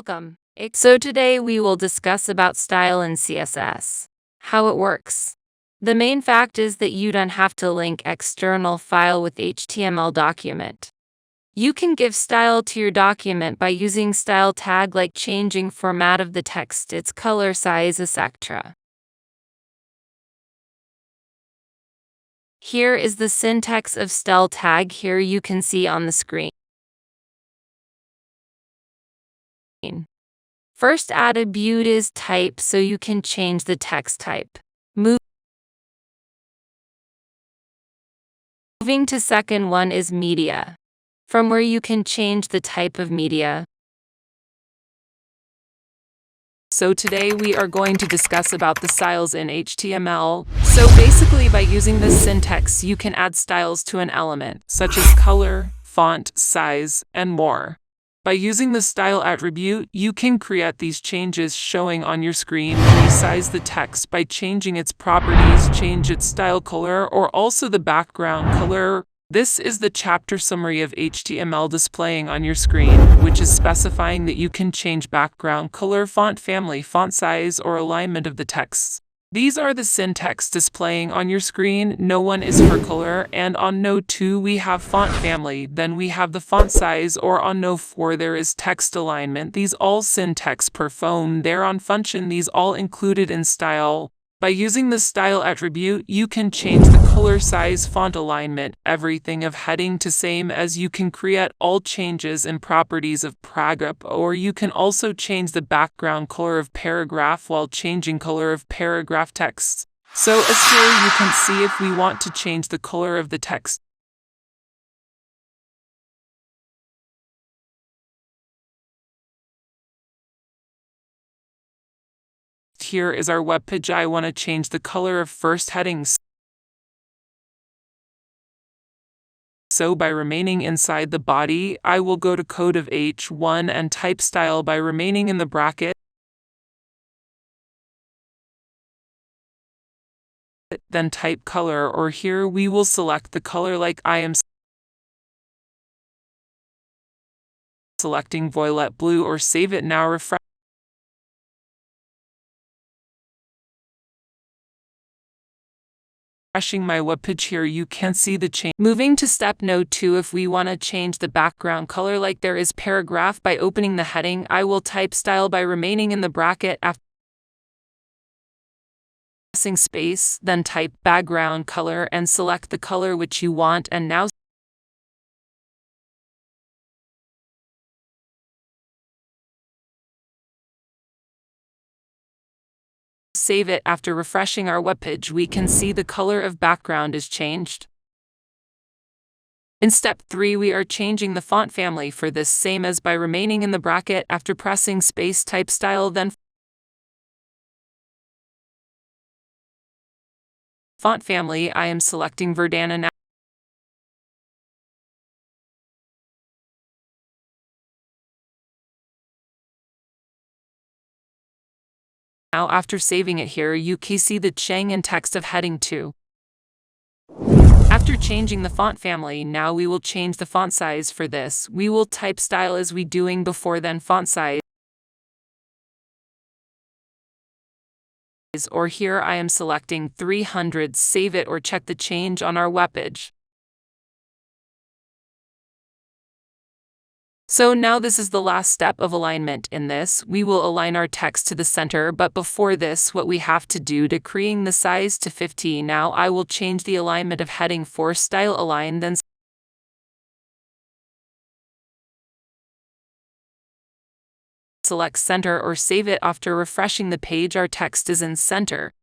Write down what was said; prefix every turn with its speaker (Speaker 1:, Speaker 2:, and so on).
Speaker 1: Welcome. So today we will discuss about style in CSS, how it works. The main fact is that you don't have to link external file with HTML document. You can give style to your document by using style tag like changing format of the text, its color, size, etc. Here is the syntax of style tag. Here you can see on the screen. First attribute is type, so you can change the text type. Moving to second one is media, from where you can change the type of media. So today we are going to discuss about the styles in HTML. So basically by using this syntax you can add styles to an element, such as color, font, size, and more. By using the style attribute, you can create these changes showing on your screen, resize the text by changing its properties, change its style color, or also the background color. This is the chapter summary of HTML displaying on your screen, which is specifying that you can change background color, font family, font size, or alignment of the text. These are the syntax displaying on your screen. No one is for color, and on Node 2 we have font family, then we have the font size, or on Node 4 there is text alignment. These all syntax per phone. There on function, these all included in style. By using the style attribute, you can change the color, size, font alignment, everything of heading to same as you can create all changes in properties of paragraph, or you can also change the background color of paragraph while changing color of paragraph text. So as here you can see if we want to change the color of the text. Here is our web page. I want to change the color of first headings. So by remaining inside the body, I will go to code of H1 and type style by remaining in the bracket. Then type color, or here we will select the color like I am selecting violet blue, or save it now. Refreshing my webpage. Here you can see the change. Moving to step node 2, if we want to change the background color like there is paragraph, by opening the heading, I will type style by remaining in the bracket after pressing space, then type background color and select the color which you want, and now save it. After refreshing our webpage, we can see the color of background is changed. In step 3, we are changing the font family. For this, same as by remaining in the bracket, after pressing space, type style, then font family. I am selecting Verdana now. Now after saving it, here you can see the change in text of heading 2. After changing the font family, now we will change the font size. For this, we will type style as we doing before, then font size, or here I am selecting 300. Save it or check the change on our webpage. So now this is the last step of alignment. In this, we will align our text to the center, but before this, what we have to do to create the size to 50. Now I will change the alignment of heading for style align, then select center or save it. After refreshing the page, our text is in center.